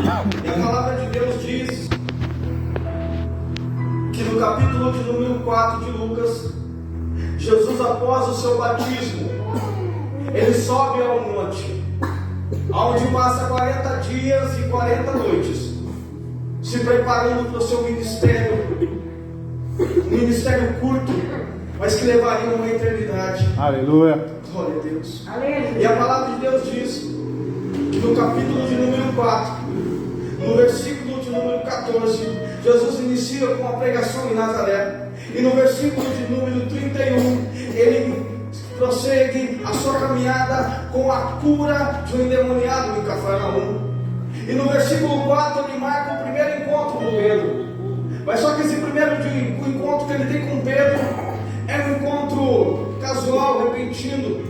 E a palavra de Deus diz que no capítulo de número 4 de Lucas, Jesus, após o seu batismo, ele sobe ao monte, onde passa 40 dias e 40 noites, se preparando para o seu ministério, um ministério curto, mas que levaria uma eternidade. Aleluia. Glória a Deus. Aleluia. E a palavra de Deus diz que no capítulo de número 4, no versículo de número 14, Jesus inicia com a pregação em Nazaré. E no versículo de número 31, ele prossegue a sua caminhada com a cura de um endemoniado em Cafarnaum. E no versículo 4 ele marca o primeiro encontro com Pedro. Mas só que esse primeiro encontro que ele tem com Pedro é um encontro casual, repentino.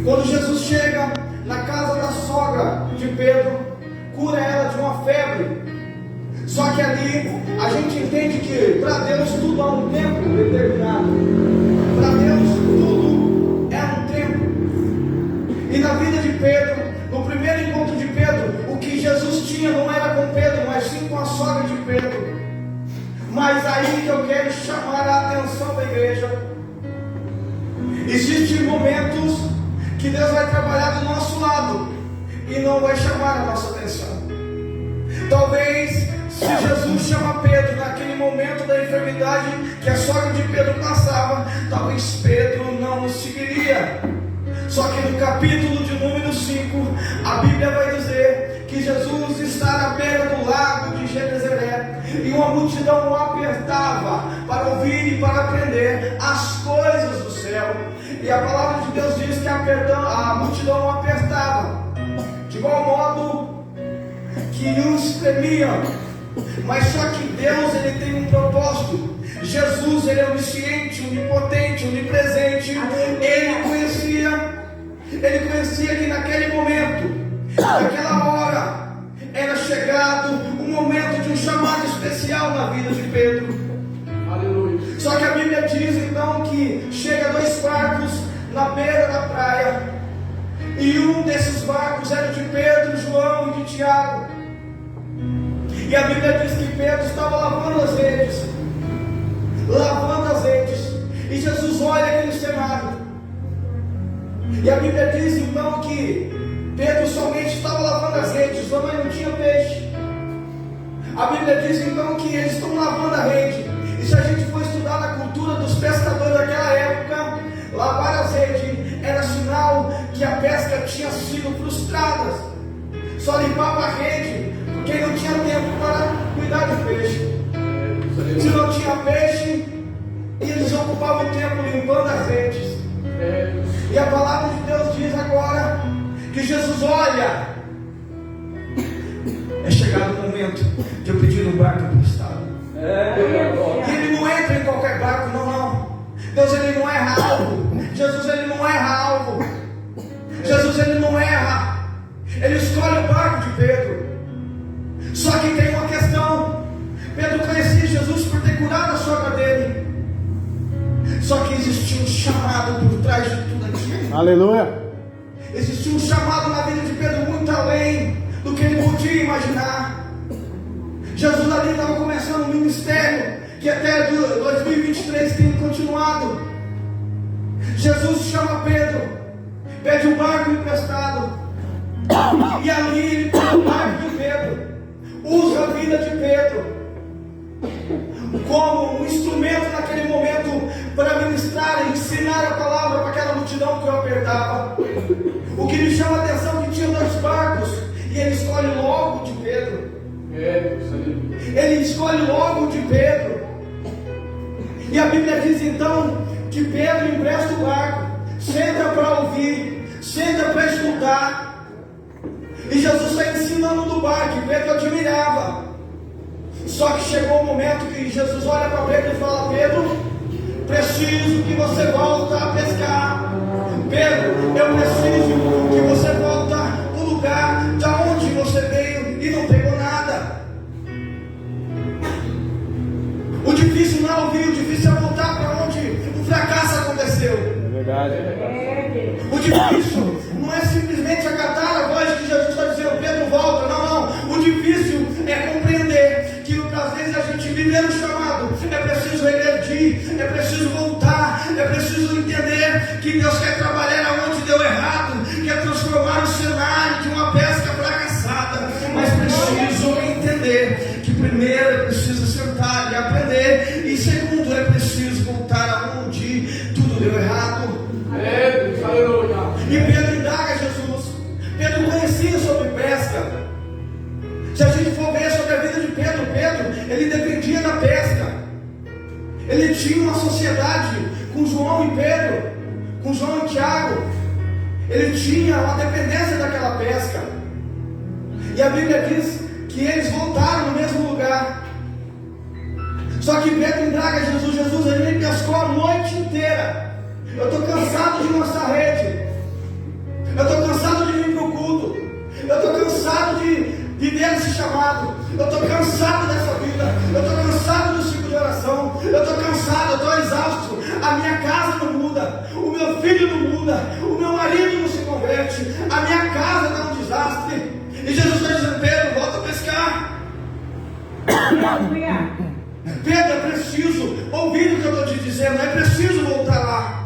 Quando Jesus chega na casa da sogra de Pedro, cura ela de uma febre. Só que ali a gente entende que para Deus tudo há um tempo determinado. Para Deus tudo é um tempo. E na vida de Pedro, no primeiro encontro de Pedro, o que Jesus tinha não era com Pedro, mas sim com a sogra de Pedro. Mas aí que eu quero chamar a atenção da igreja. Existem momentos que Deus vai trabalhar do nosso lado e não vai chamar a nossa atenção. Talvez, se Jesus chama Pedro naquele momento da enfermidade que a sogra de Pedro passava, talvez Pedro não o seguiria. Só que no capítulo de número 5, a Bíblia vai dizer que Jesus está na beira do lago de Genezaré e uma multidão o apertava para ouvir e para aprender as coisas do céu. E a palavra de Deus diz que a multidão o apertava de igual modo que os tremiam. Mas só que Deus, ele tem um propósito. Jesus, ele é onisciente, onipotente, onipresente. Ele conhecia que naquele momento, naquela hora, era chegado um momento de um chamado especial na vida de Pedro. Aleluia. Só que a Bíblia diz então que chega 2 barcos na beira da praia, e um desses barcos era de Pedro, João e de Tiago. E a Bíblia diz que Pedro estava lavando as redes, e Jesus olha aquele cenário. E a Bíblia diz então que Pedro somente estava lavando as redes, mas não tinha peixe. A Bíblia diz então que eles estão lavando a rede. E se a gente for estudar na cultura dos pescadores daquela época, lavar as redes era sinal que a pesca tinha sido frustrada. Só limpava a rede porque não tinha tempo para cuidar de peixe. Se não tinha peixe, eles ocupavam o tempo limpando as redes. E a palavra de Deus diz agora que Jesus olha. É chegado o momento de eu pedir um barco emprestado. E ele não entra em qualquer barco, não. Deus, ele não erra alvo. Jesus, ele não erra alvo. Jesus, ele não erra. Ele escolhe o barco de Pedro. Só que tem uma questão. Pedro conhecia Jesus por ter curado a sogra dele. Só que existia um chamado por trás de tudo aquilo. Aleluia. Existia um chamado na vida de Pedro muito além do que ele podia imaginar. Jesus ali estava começando um ministério que até 2023 tem continuado. Jesus chama Pedro, pede um barco emprestado, e ali ele pega o barco de Pedro, usa a vida de Pedro como um instrumento naquele momento para ministrar e ensinar a palavra para aquela multidão que o apertava. O que me chama a atenção é que tinha 2 barcos e ele escolhe logo de Pedro. Ele escolhe logo de Pedro. E a Bíblia diz então que Pedro empresta o barco, senta para ouvir, senta para escutar. E Jesus está ensinando do barco e Pedro admirava. Só que chegou o momento que Jesus olha para Pedro e fala: Pedro, preciso que você volte a pescar. Pedro, eu preciso que você volte no lugar de onde você veio e não pegou nada. O difícil não é ouvir, o difícil é voltar para onde o fracasso aconteceu. É verdade. O difícil não é simplesmente acatar a voz que Jesus está dizendo: Pedro, volta. Não. O difícil entender que primeiro é preciso sentar e aprender, e segundo é preciso voltar aonde tudo deu errado. E Pedro indaga Jesus. Pedro conhecia sobre pesca. Se a gente for ver sobre a vida de Pedro, ele dependia da pesca. Ele tinha uma sociedade com João e Pedro, com João e Tiago. Ele tinha uma dependência daquela pesca. E a Bíblia diz que eles voltaram no mesmo lugar. Só que Pedro indaga Jesus, ele pescou a noite inteira. Eu estou cansado de lançar rede. Eu estou cansado de vir para o culto. Eu estou cansado de viver esse chamado. Eu estou cansado dessa vida. Eu estou cansado do ciclo de oração. Eu estou cansado, eu estou exausto. A minha casa não muda. O meu filho não muda. O meu marido não se converte. A minha casa está um desastre. E Jesus está dizendo: Pedro, volta a pescar. Pedro, é preciso ouvir o que eu estou te dizendo. É preciso voltar lá.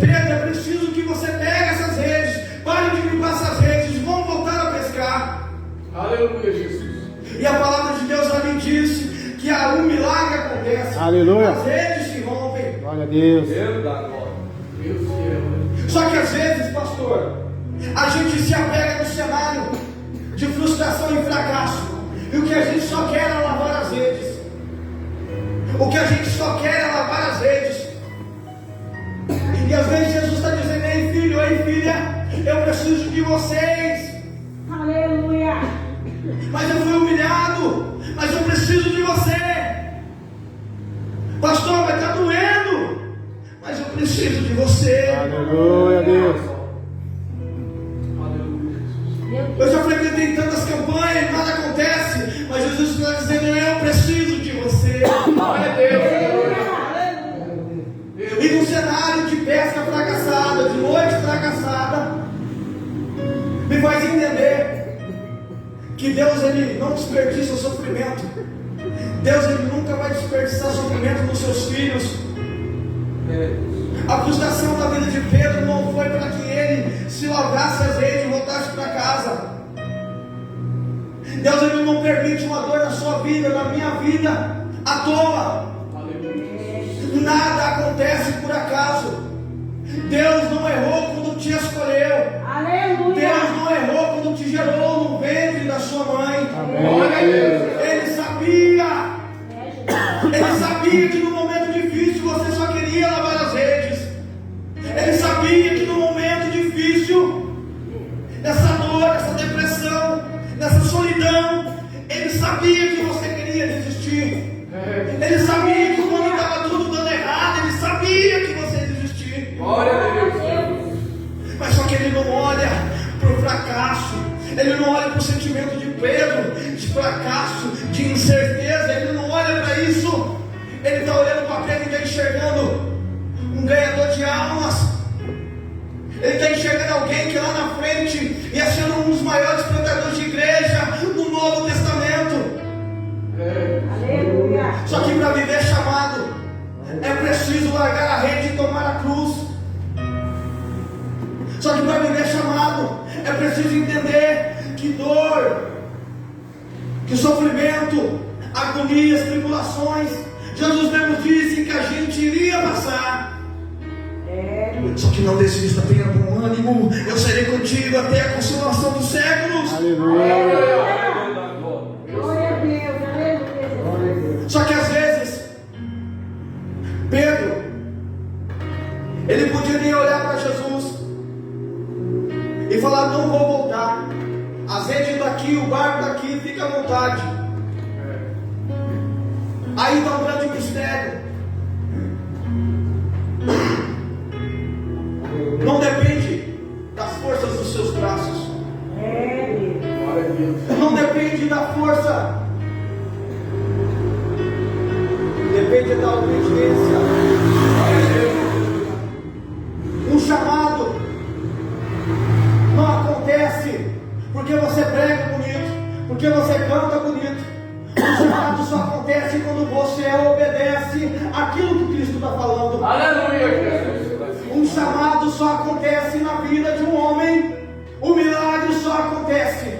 Pedro, é preciso que você pegue essas redes. Pare de limpar essas redes. Vamos voltar a pescar. Aleluia, Jesus. E a palavra de Deus também disse que um milagre acontece. Aleluia. As redes se rompem. Glória a Deus. Deus da glória. Deus Só que às vezes, pastor, a gente se apega no cenário de frustração e fracasso. E o que a gente só quer é lavar as redes. O que a gente só quer é lavar as redes. E às vezes Jesus está dizendo: ei filho, ei filha, eu preciso de vocês. Aleluia. Mas eu fui humilhado. Mas eu preciso de você. Pastor, mas está doendo. Mas eu preciso de você. Aleluia, Deus. Eu já frequentei tantas campanhas e nada acontece. Mas Jesus está dizendo: eu preciso de você. Glória a Deus. E num cenário de pesca fracassada, de noite fracassada, me faz entender que Deus, ele não desperdiça o sofrimento. Deus, ele nunca vai desperdiçar sofrimento nos seus filhos. A frustração da vida de Pedro não foi para que ele se lavasse as redes e voltasse para casa. Deus, ele não permite uma dor na sua vida, na minha vida, à toa. Nada acontece por acaso. Deus não errou quando te escolheu. Aleluia. Deus não errou quando te gerou no ventre da sua mãe. Ele sabia. Ele sabia que no momento difícil você só queria lavar as redes. Ele sabia que no momento difícil, nessa dor, nessa depressão, nessa solidão, ele sabia que você queria desistir. Ele sabia que quando estava tudo dando errado, ele sabia que você ia desistir. Glória a Deus. Mas só que ele não olha para o fracasso. Ele não olha para o sentimento de Pedro, de fracasso, de incerteza. Ele não olha para isso. Ele está olhando para Pedro e está enxergando um ganhador de almas. Ele está enxergando alguém que lá na frente ia ser um dos maiores plantadores de igreja no Novo Testamento. Aleluia. Só que para viver chamado é preciso largar a rede e tomar a cruz. Só que para viver chamado é preciso entender que dor, que sofrimento, agonias, tribulações, Jesus mesmo disse que a gente iria passar. Só que não desista, tenha bom ânimo. Eu serei contigo até a consumação dos séculos. Aleluia. Glória a Deus. Aleluia. Só que às vezes Pedro, ele poderia olhar para Jesus e falar: não vou voltar. As redes daqui, o barco daqui, fica à vontade. Aí está um grande mistério. Não depende das forças dos seus braços. Glória a Deus. Não depende da força. Depende da obediência. Um chamado não acontece porque você prega bonito, porque você canta bonito. O chamado só acontece quando você obedece aquilo que Cristo está falando. Aleluia, Jesus. Um chamado só acontece na vida de um homem. O milagre só acontece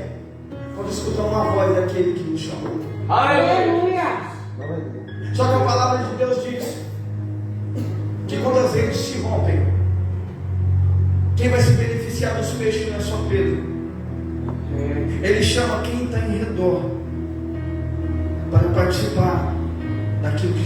quando escutam uma voz daquele que nos chamou. Aleluia. Aleluia. Só que a palavra de Deus diz que quando as redes se rompem, quem vai se beneficiar dos peixes não é só Pedro. Ele chama quem está em redor para participar daquilo que